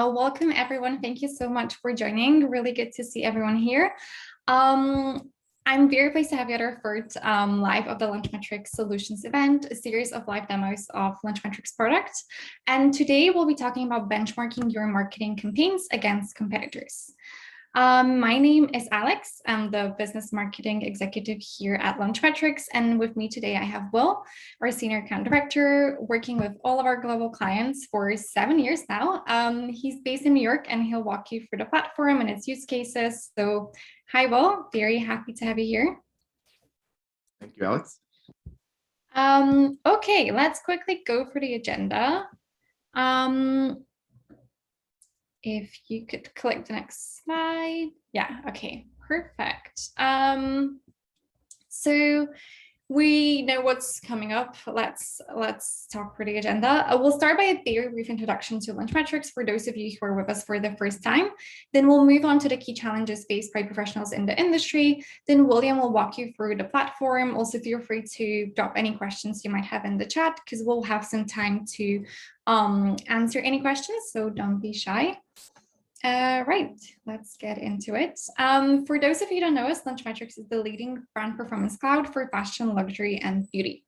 Welcome everyone. Thank you so much for joining. Really good to see everyone here. I'm very pleased to have you at our first live of the Launchmetrics Solutions event, a series of live demos of Launchmetrics products. And today we'll be talking about benchmarking your marketing campaigns against competitors. My name is Alex. I'm the business marketing executive here at Launchmetrics. And with me today, I have Will, our senior account director, working with all of our global clients for 7 years now. He's based in New York and he'll walk you through the platform and its use cases. So hi, Will, very happy to have you here. Thank you, Alex. Okay, let's quickly go through the agenda. If you could click the next slide. Yeah, okay, perfect. So we know what's coming up. Let's talk through the agenda. We'll start by a very brief introduction to Launchmetrics for those of you who are with us for the first time. Then we'll move on to the key challenges faced by professionals in the industry. Then William will walk you through the platform. Also, feel free to drop any questions you might have in the chat because we'll have some time to answer any questions, so don't be shy. Right, let's get into it. For those of you who don't know us, Launchmetrics is the leading brand performance cloud for fashion, luxury, and beauty.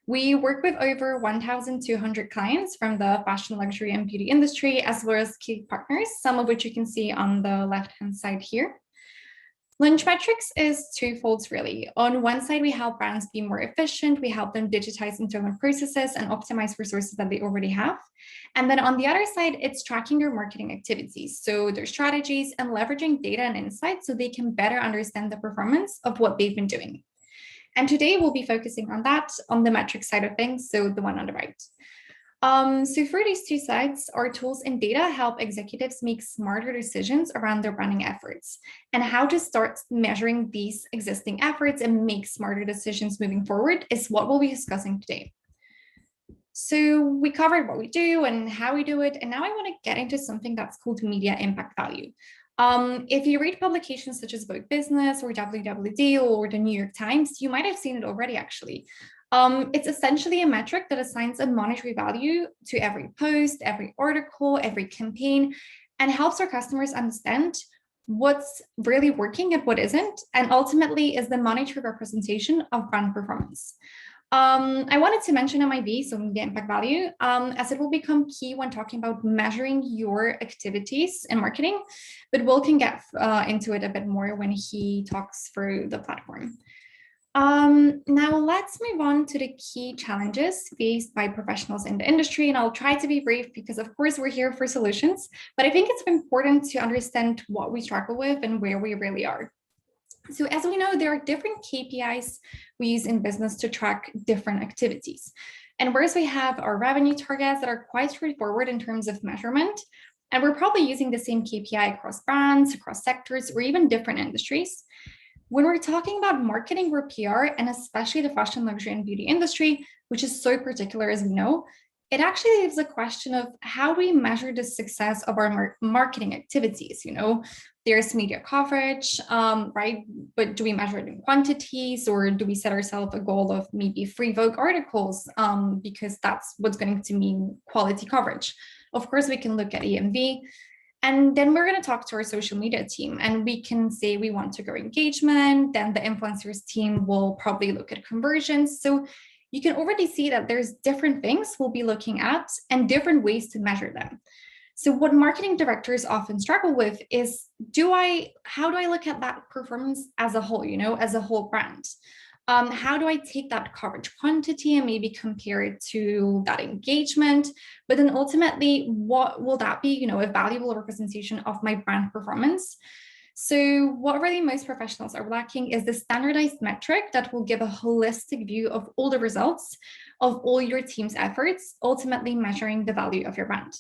We work with over 1,200 clients from the fashion, luxury, and beauty industry, as well as key partners, some of which you can see on the left-hand side here. Launchmetrics is twofold, really. On one side, we help brands be more efficient. We help them digitize internal processes and optimize resources that they already have. And then on the other side, it's tracking their marketing activities, so their strategies and leveraging data and insights so they can better understand the performance of what they've been doing. And today we'll be focusing on that, on the metric side of things, so the one on the right. So for these two sides, our tools and data help executives make smarter decisions around their branding efforts and how to start measuring these existing efforts and make smarter decisions moving forward is what we'll be discussing today. So we covered what we do and how we do it, and now I want to get into something that's called media impact value. If you read publications such as Vogue Business or WWD or the New York Times, you might have seen it already, actually. It's essentially a metric that assigns a monetary value to every post, every article, every campaign, and helps our customers understand what's really working and what isn't, and ultimately is the monetary representation of brand performance. I wanted to mention MIV, so media impact value, as it will become key when talking about measuring your activities in marketing, but Will can get into it a bit more when he talks through the platform. Now let's move on to the key challenges faced by professionals in the industry, and I'll try to be brief because of course we're here for solutions, but I think it's important to understand what we struggle with and where we really are. So as we know, there are different KPIs we use in business to track different activities. And whereas we have our revenue targets that are quite straightforward in terms of measurement, and we're probably using the same KPI across brands, across sectors, or even different industries. When we're talking about marketing or PR, and especially the fashion, luxury, and beauty industry, which is so particular as we know, it actually leaves a question of how do we measure the success of our marketing activities? You know, there's media coverage, right? But do we measure it in quantities, or do we set ourselves a goal of maybe free Vogue articles because that's what's going to mean quality coverage? Of course, we can look at EMV. And then we're going to talk to our social media team, and we can say we want to grow engagement. Then the influencers team will probably look at conversions. So you can already see that there's different things we'll be looking at and different ways to measure them. So what marketing directors often struggle with is, how do I look at that performance as a whole, you know, as a whole brand? How do I take that coverage quantity and maybe compare it to that engagement? But then ultimately, what will that be, you know, a valuable representation of my brand performance? So what really most professionals are lacking is the standardized metric that will give a holistic view of all the results of all your team's efforts, ultimately measuring the value of your brand.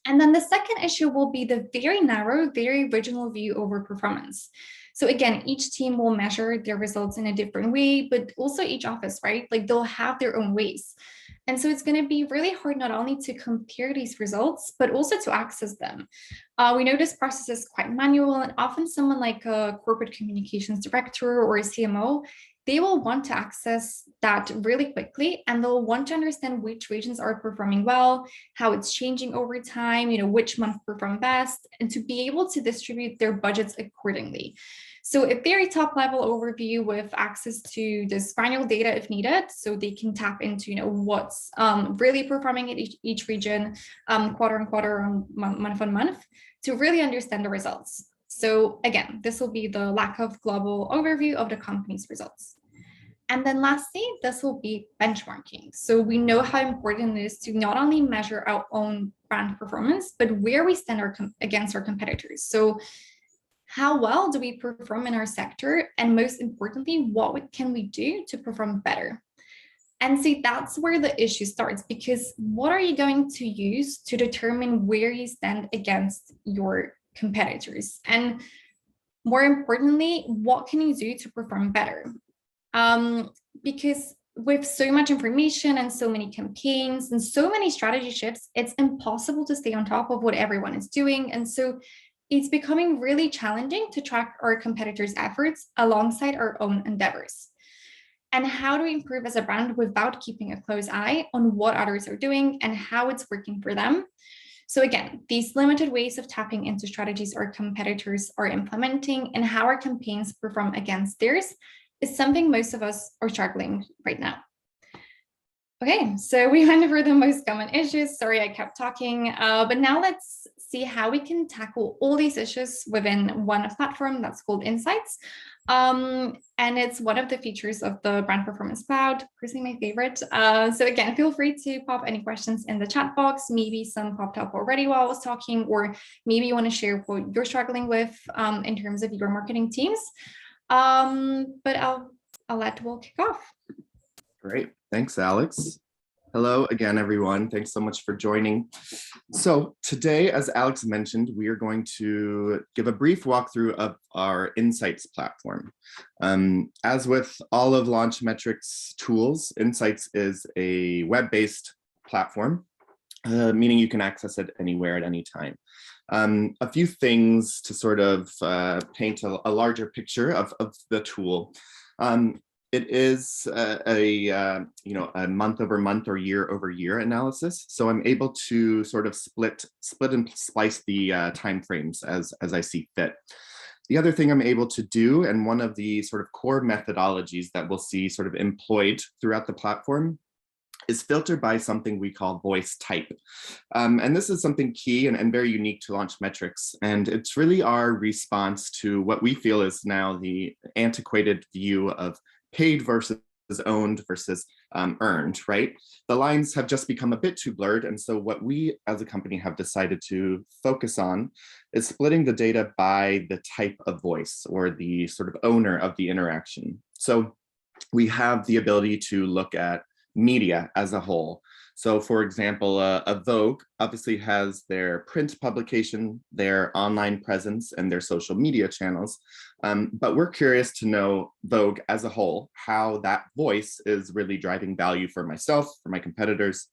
And then the second issue will be the very narrow, very original view over performance. So again, each team will measure their results in a different way, but also each office, right? Like they'll have their own ways. And so it's going to be really hard not only to compare these results, but also to access them. We know this process is quite manual, and often someone like a corporate communications director or a CMO, they will want to access that really quickly, and they'll want to understand which regions are performing well, how it's changing over time, which month perform best, and to be able to distribute their budgets accordingly. So a very top level overview with access to this granular data if needed, so they can tap into what's really performing in each region, quarter on quarter, on month on month, to really understand the results. So again, this will be the lack of global overview of the company's results. And then lastly, this will be benchmarking. So we know how important it is to not only measure our own brand performance, but where we stand against our competitors. So how well do we perform in our sector? And most importantly, what can we do to perform better? And see, that's where the issue starts, because what are you going to use to determine where you stand against your competitors? And more importantly, what can you do to perform better? Because with so much information and so many campaigns and so many strategy shifts, it's impossible to stay on top of what everyone is doing. And so it's becoming really challenging to track our competitors' efforts alongside our own endeavors. And how do we improve as a brand without keeping a close eye on what others are doing and how it's working for them? So again, these limited ways of tapping into strategies our competitors are implementing and how our campaigns perform against theirs is something most of us are struggling right now. Okay, so we went over the most common issues. Sorry, I kept talking, but now let's see how we can tackle all these issues within one platform that's called Insights. And it's one of the features of the Brand Performance Cloud, personally my favorite. So again, feel free to pop any questions in the chat box. Maybe some popped up already while I was talking, or maybe you want to share what you're struggling with in terms of your marketing teams. But I'll let Will kick off. Great. Thanks, Alex. Hello again, everyone. Thanks so much for joining. So today, as Alex mentioned, we are going to give a brief walkthrough of our Insights platform. As with all of Launchmetrics tools, Insights is a web-based platform, meaning you can access it anywhere at any time. A few things to sort of paint a larger picture of the tool. It is a month over month or year over year analysis. So I'm able to sort of split and splice the timeframes as I see fit. The other thing I'm able to do, and one of the sort of core methodologies that we'll see sort of employed throughout the platform, is filtered by something we call voice type. And this is something key and very unique to Launchmetrics. And it's really our response to what we feel is now the antiquated view of paid versus owned versus earned, right? The lines have just become a bit too blurred. And so what we as a company have decided to focus on is splitting the data by the type of voice or the sort of owner of the interaction. So we have the ability to look at media as a whole. So for example, a Vogue obviously has their print publication, their online presence, and their social media channels. But we're curious to know Vogue as a whole, how that voice is really driving value for myself, for my competitors.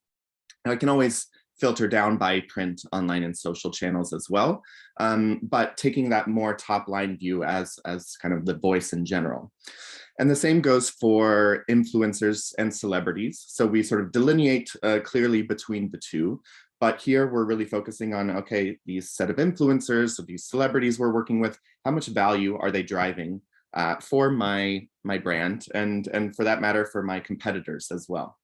And I can always filter down by print, online, and social channels as well. But taking that more top line view as kind of the voice in general. And the same goes for influencers and celebrities. So we sort of delineate clearly between the two. But here we're really focusing on, okay, these set of influencers, so these celebrities we're working with, how much value are they driving for my brand and for that matter, for my competitors as well.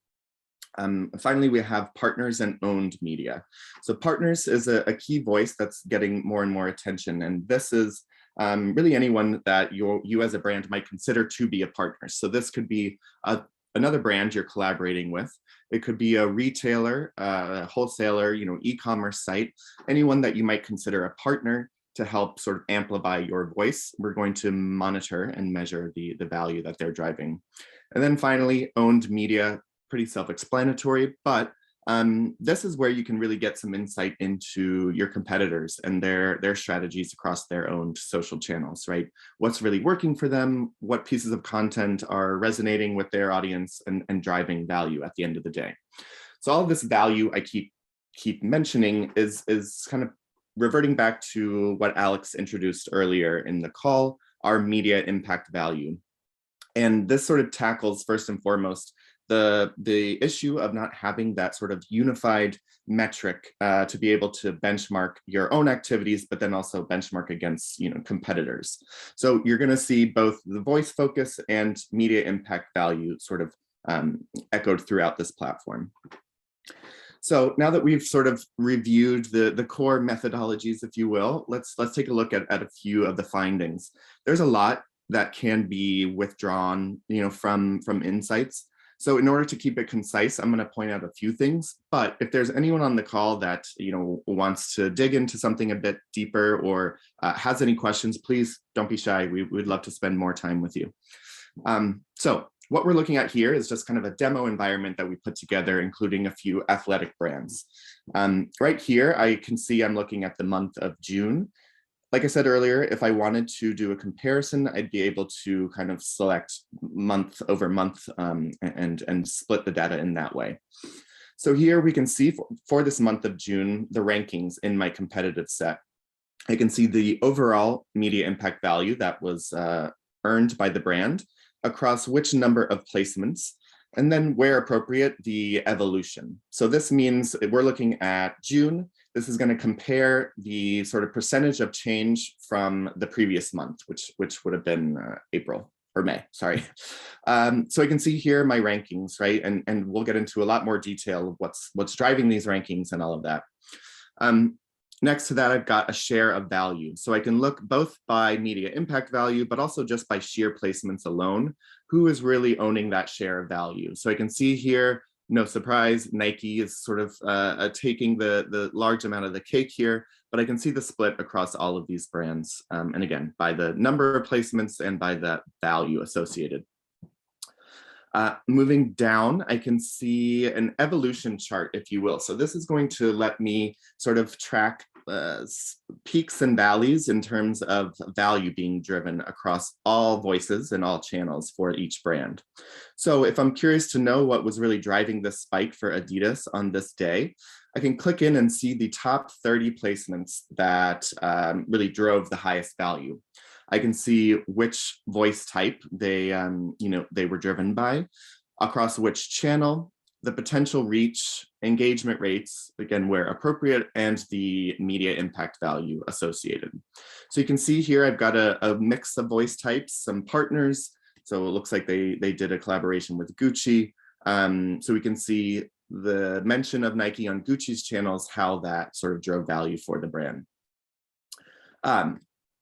Finally, we have partners and owned media. So partners is a key voice that's getting more and more attention. And this is really anyone that you as a brand might consider to be a partner. So this could be another brand you're collaborating with. It could be a retailer, a wholesaler, e-commerce site, anyone that you might consider a partner to help sort of amplify your voice. We're going to monitor and measure the value that they're driving. And then finally, owned media, pretty self-explanatory, but this is where you can really get some insight into your competitors and their strategies across their own social channels, right? What's really working for them, what pieces of content are resonating with their audience and driving value at the end of the day. So all of this value I keep mentioning is kind of reverting back to what Alex introduced earlier in the call, our media impact value. And this sort of tackles first and foremost the issue of not having that sort of unified metric to be able to benchmark your own activities, but then also benchmark against competitors. So you're going to see both the voice focus and media impact value sort of echoed throughout this platform. So now that we've sort of reviewed the core methodologies, if you will, let's take a look at a few of the findings. There's a lot that can be withdrawn, from insights. So in order to keep it concise, I'm going to point out a few things. But if there's anyone on the call that wants to dig into something a bit deeper or has any questions, please don't be shy. We'd love to spend more time with you. So what we're looking at here is just kind of a demo environment that we put together, including a few athletic brands. Right here, I can see I'm looking at the month of June. Like I said earlier, if I wanted to do a comparison, I'd be able to kind of select month over month and split the data in that way. So here we can see for this month of June, the rankings in my competitive set. I can see the overall media impact value that was earned by the brand across which number of placements, and then where appropriate, the evolution. So this means we're looking at June. This is going to compare the sort of percentage of change from the previous month, which would have been April or May, sorry. So I can see here my rankings, right? And we'll get into a lot more detail of what's driving these rankings and all of that. Next to that, I've got a share of value. So I can look both by media impact value, but also just by sheer placements alone, who is really owning that share of value. So I can see here, no surprise, Nike is sort of taking the large amount of the cake here, but I can see the split across all of these brands. And again, by the number of placements and by the value associated. Moving down, I can see an evolution chart, if you will. So this is going to let me sort of track peaks and valleys in terms of value being driven across all voices and all channels for each brand. So if I'm curious to know what was really driving this spike for Adidas on this day, I can click in and see the top 30 placements that really drove the highest value. I can see which voice type they were driven by, across which channel, the potential reach, engagement rates, again, where appropriate, and the media impact value associated. So you can see here, I've got a mix of voice types, some partners. So it looks like they did a collaboration with Gucci. So we can see the mention of Nike on Gucci's channels, how that sort of drove value for the brand.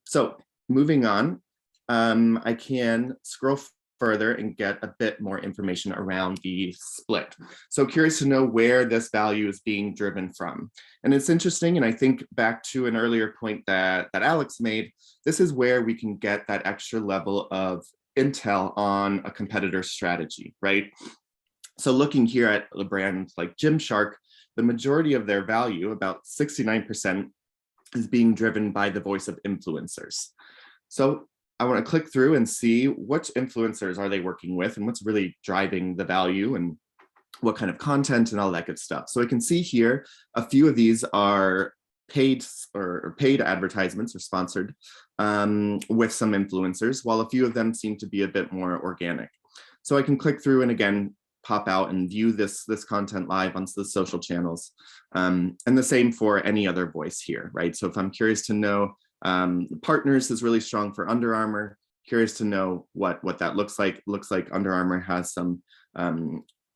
So moving on, I can scroll further and get a bit more information around the split. So curious to know where this value is being driven from. And it's interesting, and I think back to an earlier point that Alex made, this is where we can get that extra level of intel on a competitor's strategy, right? So looking here at a brand like Gymshark, the majority of their value, about 69%, is being driven by the voice of influencers. So I want to click through and see which influencers are they working with and what's really driving the value and what kind of content and all that good stuff. So I can see here, a few of these are paid advertisements or sponsored with some influencers, while a few of them seem to be a bit more organic. So I can click through and again, pop out and view this content live on the social channels. And the same for any other voice here, right? So if I'm curious to know, partners is really strong for Under Armour. Curious to know what that looks like. Looks like Under Armour has some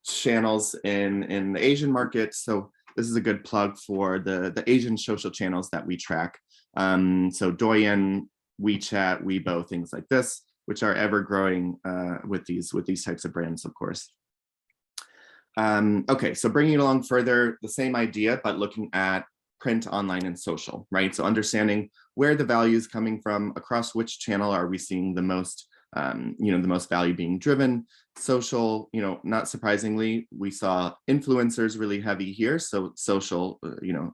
channels in the Asian market. So this is a good plug for the Asian social channels that we track. So Douyin, WeChat, Weibo, things like this, which are ever growing with these types of brands, of course. Okay, so bringing it along further, the same idea, but looking at print, online, and social, right? So understanding where the value is coming from, across which channel are we seeing the most, the most value being driven. Social, not surprisingly, we saw influencers really heavy here. So social,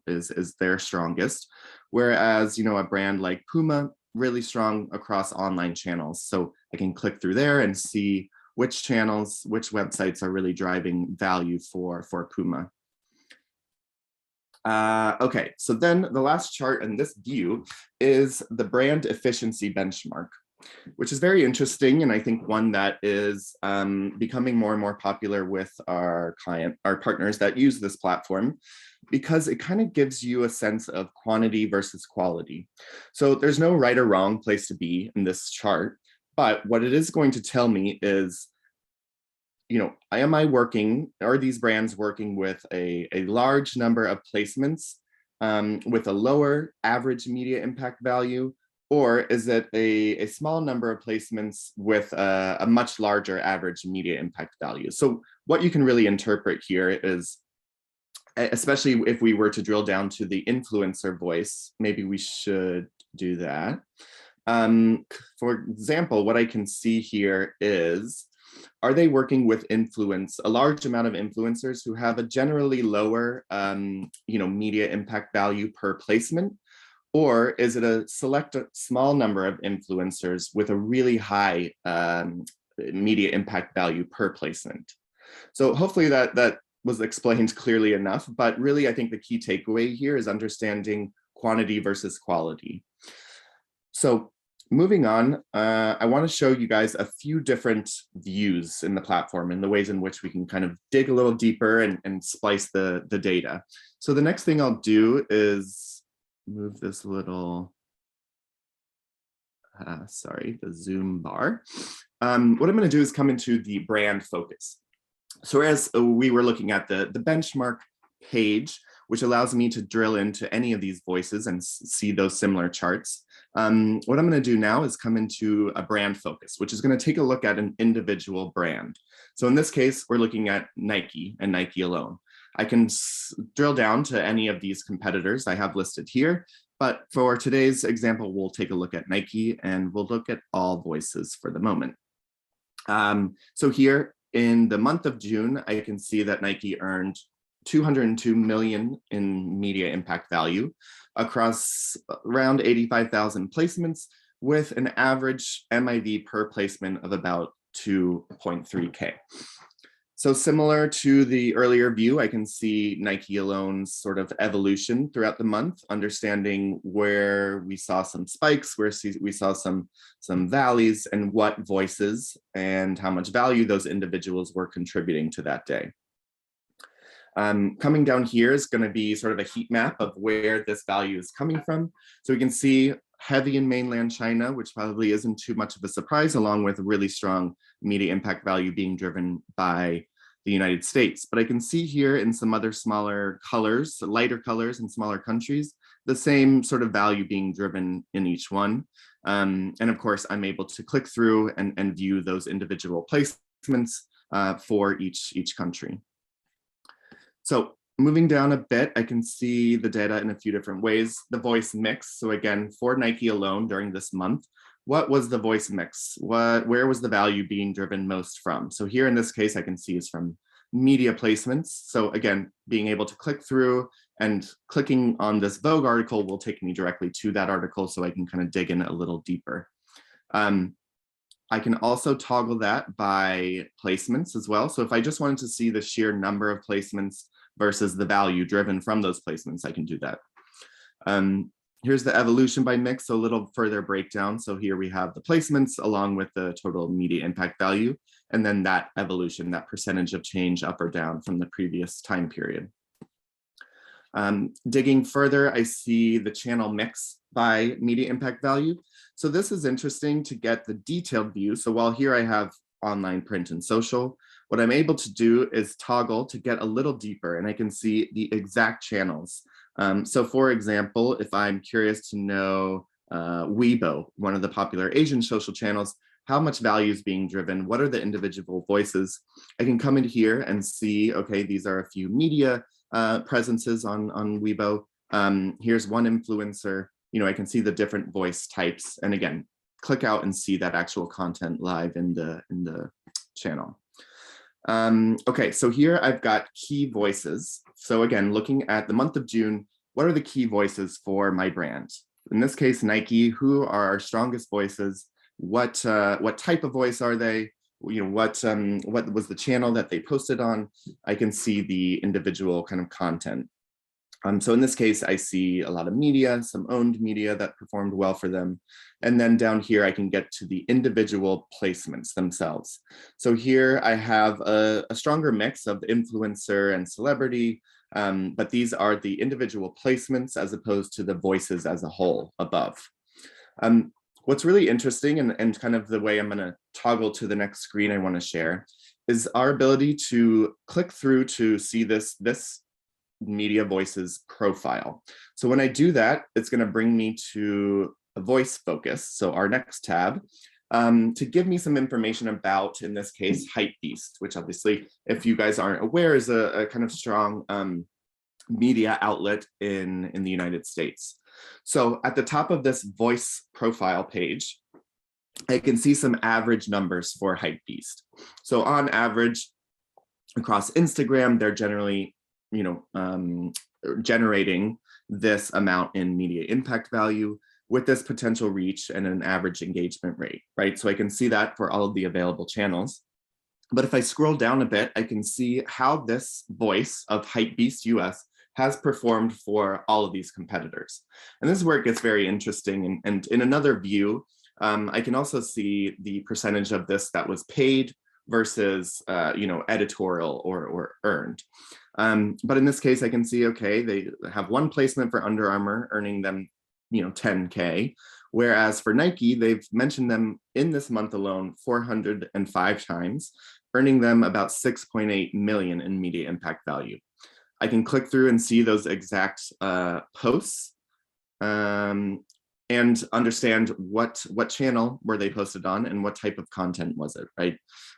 is their strongest. Whereas, a brand like Puma, really strong across online channels. So I can click through there and see which channels, which websites are really driving value for Puma. Okay, so then the last chart in this view is the brand efficiency benchmark. which is very interesting. And I think one that is becoming more and more popular with our partners that use this platform, because it kind of gives you a sense of quantity versus quality. So there's no right or wrong place to be in this chart, but what it is going to tell me is, are these brands working with a large number of placements with a lower average media impact value, or is it a small number of placements with a much larger average media impact value? So what you can really interpret here is, especially if we were to drill down to the influencer voice, maybe we should do that. For example, what I can see here is, are they working with a large amount of influencers who have a generally lower, media impact value per placement? Or is it a small number of influencers with a really high media impact value per placement? So hopefully that was explained clearly enough, but really I think the key takeaway here is understanding quantity versus quality. So moving on, I want to show you guys a few different views in the platform and the ways in which we can kind of dig a little deeper and splice the data. So the next thing I'll do is move this little, the Zoom bar. What I'm going to do is come into the brand focus. So as we were looking at the benchmark page, which allows me to drill into any of these voices and see those similar charts. What I'm going to do now is come into a brand focus, which is going to take a look at an individual brand. So in this case, we're looking at Nike and Nike alone. I can drill down to any of these competitors I have listed here, but for today's example, we'll take a look at Nike and we'll look at all voices for the moment. So here in the month of June, I can see that Nike earned 202 million in media impact value across around 85,000 placements with an average MIV per placement of about 2.3K. So similar to the earlier view, I can see Nike Alone's sort of evolution throughout the month, understanding where we saw some spikes, where we saw some valleys, and what voices and how much value those individuals were contributing to that day. Coming down here is going to be sort of a heat map of where this value is coming from. So we can see heavy in mainland China, which probably isn't too much of a surprise, along with really strong media impact value being driven by the United States. But I can see here in some other smaller colors, lighter colors in smaller countries, the same sort of value being driven in each one. And of course, I'm able to click through and view those individual placements for each country. So moving down a bit, I can see the data in a few different ways. The voice mix. So again, for Nike alone during this month, what was the voice mix? Where was the value being driven most from? So here in this case, I can see is from media placements. So again, being able to click through and clicking on this Vogue article will take me directly to that article so I can kind of dig in a little deeper. I can also toggle that by placements as well. So if I just wanted to see the sheer number of placements versus the value driven from those placements, I can do that. Here's the evolution by mix, so a little further breakdown. So here we have the placements along with the total media impact value, and then that evolution, that percentage of change up or down from the previous time period. Digging further, I see the channel mix by media impact value. So this is interesting to get the detailed view. So while here I have online, print, and social, what I'm able to do is toggle to get a little deeper, and I can see the exact channels. So for example, if I'm curious to know Weibo, one of the popular Asian social channels, how much value is being driven, what are the individual voices, I can come in here and see, okay, these are a few media presences on Weibo. Here's one influencer, I can see the different voice types, and again, click out and see that actual content live in the channel. Okay, so here I've got key voices. So again, looking at the month of June, what are the key voices for my brand? In this case, Nike. Who are our strongest voices? What type of voice are they? What was the channel that they posted on? I can see the individual kind of content. So in this case, I see a lot of media, some owned media that performed well for them. And then down here, I can get to the individual placements themselves. So here I have a stronger mix of influencer and celebrity, but these are the individual placements as opposed to the voices as a whole above. What's really interesting and kind of the way I'm going to toggle to the next screen I want to share is our ability to click through to see this media voices profile. So when I do that, it's going to bring me to a voice focus. So our next tab, to give me some information about, in this case, Hypebeast, which obviously, if you guys aren't aware, is a kind of strong media outlet in the United States. So at the top of this voice profile page, I can see some average numbers for Hypebeast. So on average, across Instagram, they're generally generating this amount in media impact value with this potential reach and an average engagement rate, right? So I can see that for all of the available channels. But if I scroll down a bit, I can see how this voice of Hypebeast US has performed for all of these competitors. And this is where it gets very interesting. And in another view, I can also see the percentage of this that was paid versus editorial or earned. But in this case, I can see, okay, they have one placement for Under Armour, earning them 10K, whereas for Nike, they've mentioned them in this month alone 405 times, earning them about 6.8 million in media impact value. I can click through and see those exact posts and understand what channel were they posted on and what type of content was it, right?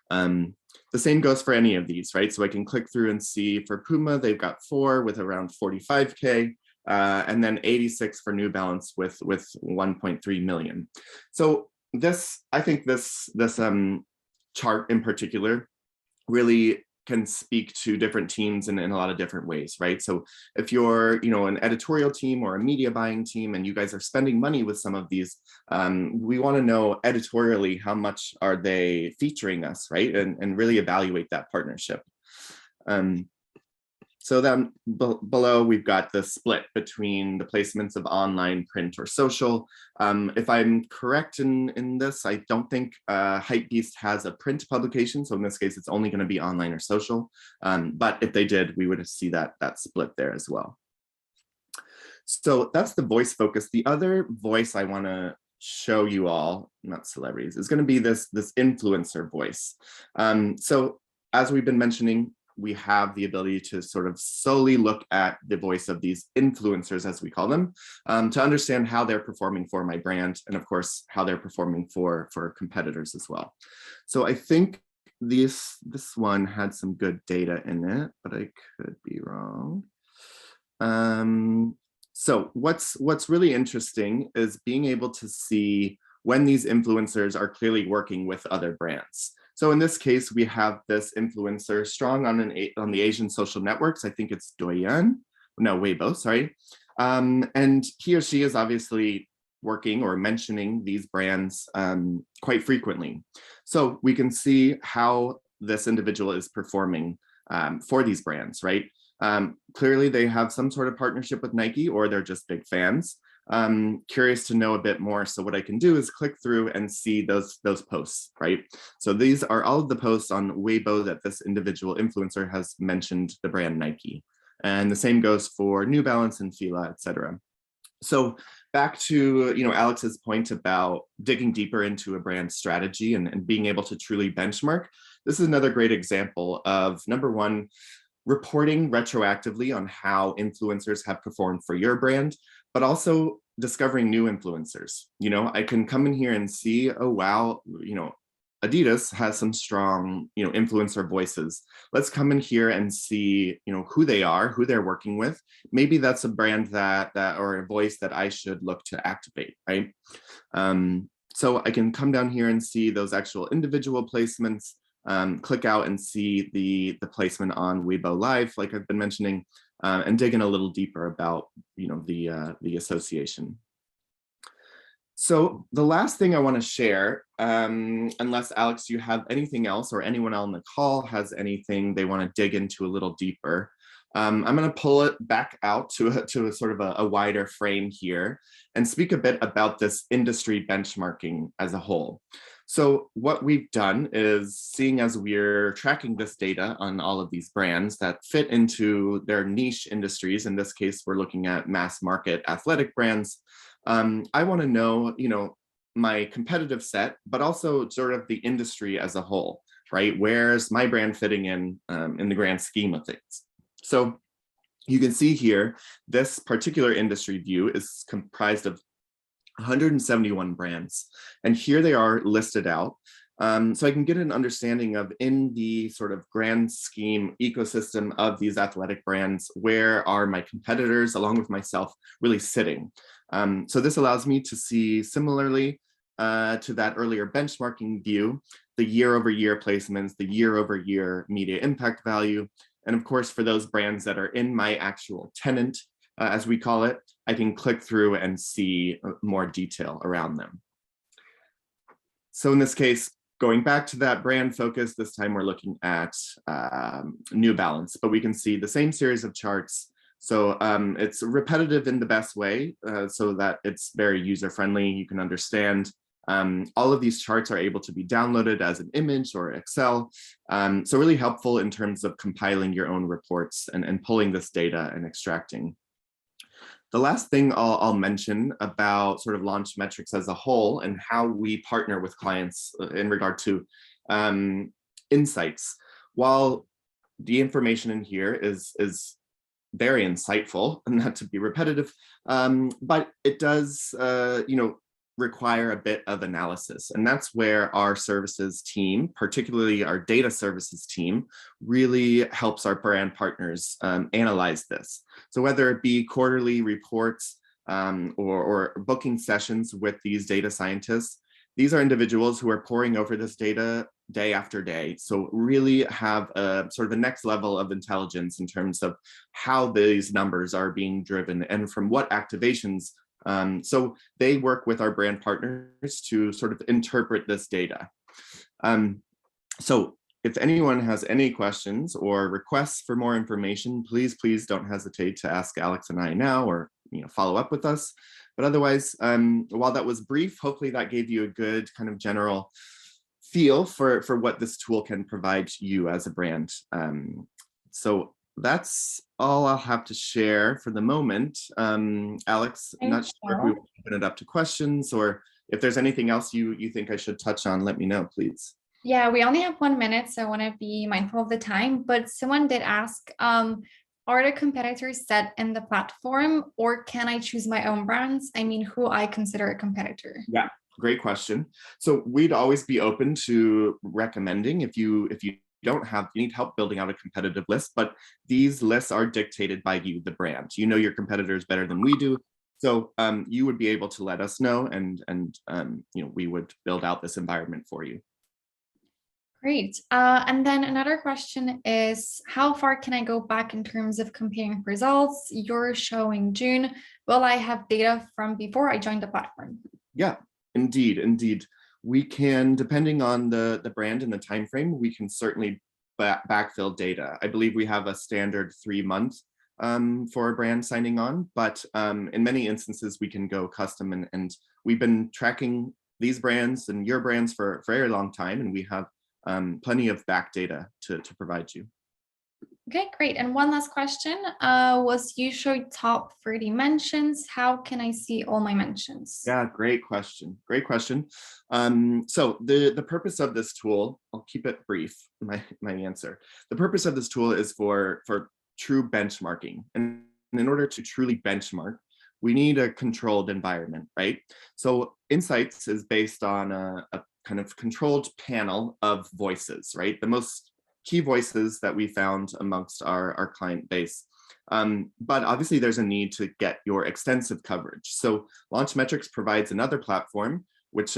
The same goes for any of these, right? So I can click through and see for Puma, they've got 4 with around 45K, and then 86 for New Balance with 1.3 million. So I think this chart in particular really can speak to different teams in a lot of different ways, right? So if you're, an editorial team or a media buying team, and you guys are spending money with some of these, we want to know editorially how much are they featuring us, right? And really evaluate that partnership. So then below, we've got the split between the placements of online, print, or social. If I'm correct in this, I don't think Hypebeast has a print publication. So in this case, it's only going to be online or social. But if they did, we would see that split there as well. So that's the voice focus. The other voice I want to show you all, not celebrities, is going to be this influencer voice. So as we've been mentioning, we have the ability to sort of solely look at the voice of these influencers, as we call them, to understand how they're performing for my brand, and of course, how they're performing for competitors as well. So I think this one had some good data in it, but I could be wrong. So what's really interesting is being able to see when these influencers are clearly working with other brands. So in this case, we have this influencer strong on the Asian social networks. I think it's Weibo, sorry. And he or she is obviously working or mentioning these brands quite frequently. So we can see how this individual is performing for these brands, right? Clearly they have some sort of partnership with Nike, or they're just big fans. Curious to know a bit more. So what I can do is click through and see those posts, right? So these are all of the posts on Weibo that this individual influencer has mentioned the brand Nike. And the same goes for New Balance and Fila, etc. So back to Alex's point about digging deeper into a brand strategy and being able to truly benchmark. This is another great example of, number one, reporting retroactively on how influencers have performed for your brand, but also discovering new influencers. I can come in here and see, oh, wow, Adidas has some strong, influencer voices. Let's come in here and see, who they are, who they're working with. Maybe that's a brand that or a voice that I should look to activate, right? So I can come down here and see those actual individual placements, click out and see the placement on Weibo Live, like I've been mentioning, and dig in a little deeper about the association. So the last thing I want to share, unless Alex, you have anything else, or anyone on the call has anything they want to dig into a little deeper, I'm going to pull it back out to a sort of a wider frame here and speak a bit about this industry benchmarking as a whole. So what we've done is, seeing as we're tracking this data on all of these brands that fit into their niche industries, in this case, we're looking at mass market athletic brands. I want to know, my competitive set, but also sort of the industry as a whole, right? Where's my brand fitting in the grand scheme of things? So you can see here, this particular industry view is comprised of 171 brands, and here they are listed out. So I can get an understanding of, in the sort of grand scheme ecosystem of these athletic brands, where are my competitors along with myself really sitting. So this allows me to see, similarly to that earlier benchmarking view, the year-over-year placements, the year-over-year media impact value. And of course, for those brands that are in my actual tenant, as we call it, I can click through and see more detail around them. So in this case, going back to that brand focus, this time we're looking at New Balance, but we can see the same series of charts. So it's repetitive in the best way, so that it's very user-friendly. You can understand. All of these charts are able to be downloaded as an image or Excel. So really helpful in terms of compiling your own reports and pulling this data and extracting. The last thing I'll mention about sort of Launchmetrics as a whole and how we partner with clients in regard to insights. While the information in here is very insightful, and not to be repetitive, but it does, require a bit of analysis. And that's where our services team, particularly our data services team, really helps our brand partners analyze this. So whether it be quarterly reports or booking sessions with these data scientists, these are individuals who are poring over this data day after day. So really have a sort of a next level of intelligence in terms of how these numbers are being driven and from what activations. So they work with our brand partners to sort of interpret this data. So if anyone has any questions or requests for more information, please don't hesitate to ask Alex and I now, or follow up with us. But otherwise, while that was brief, hopefully that gave you a good kind of general feel for what this tool can provide you as a brand. So that's all I'll have to share for the moment. Alex, I'm not sure if we will open it up to questions, or if there's anything else you think I should touch on, let me know, please. Yeah, we only have 1 minute, so I want to be mindful of the time. But someone did ask, are the competitors set in the platform, or can I choose my own brands? I mean, who I consider a competitor? Yeah, great question. So we'd always be open to recommending, if you don't have, you need help building out a competitive list, but these lists are dictated by you, the brand. You know your competitors better than we do. So you would be able to let us know, and we would build out this environment for you. Great. And then another question is, how far can I go back in terms of comparing results? You're showing June. Will I have data from before I joined the platform? Yeah, indeed. We can, depending on the brand and the time frame, we can certainly backfill data. I believe we have a standard 3 months for a brand signing on, but in many instances we can go custom, and we've been tracking these brands and your brands for a very long time, and we have plenty of back data to provide you. Okay, great. And one last question was, you showed top 30 mentions. How can I see all my mentions? Yeah, great question. So the purpose of this tool, I'll keep it brief, my answer. The purpose of this tool is for true benchmarking. And in order to truly benchmark, we need a controlled environment, right? So Insights is based on a kind of controlled panel of voices, right? The most key voices that we found amongst our client base. But obviously there's a need to get your extensive coverage. So Launchmetrics provides another platform, which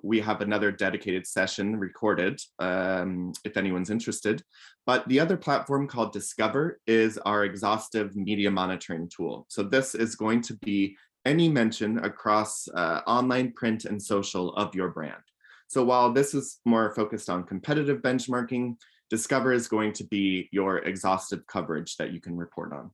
we have another dedicated session recorded if anyone's interested. But the other platform, called Discover, is our exhaustive media monitoring tool. So this is going to be any mention across online, print, and social of your brand. So while this is more focused on competitive benchmarking, Discover is going to be your exhaustive coverage that you can report on.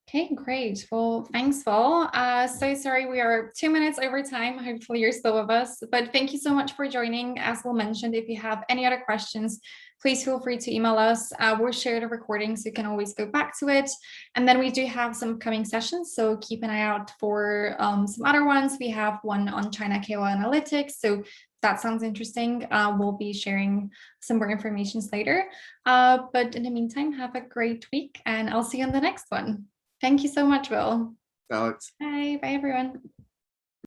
Okay, great. Well, thanks, Paul. So sorry, we are 2 minutes over time. Hopefully you're still with us, but thank you so much for joining. As Will mentioned, if you have any other questions, please feel free to email us. We'll share the recording so you can always go back to it. And then we do have some upcoming sessions, so keep an eye out for some other ones. We have one on China KOL analytics, so that sounds interesting. We'll be sharing some more information later. But in the meantime, have a great week, and I'll see you on the next one. Thank you so much, Will. Alex. Bye. Bye, everyone.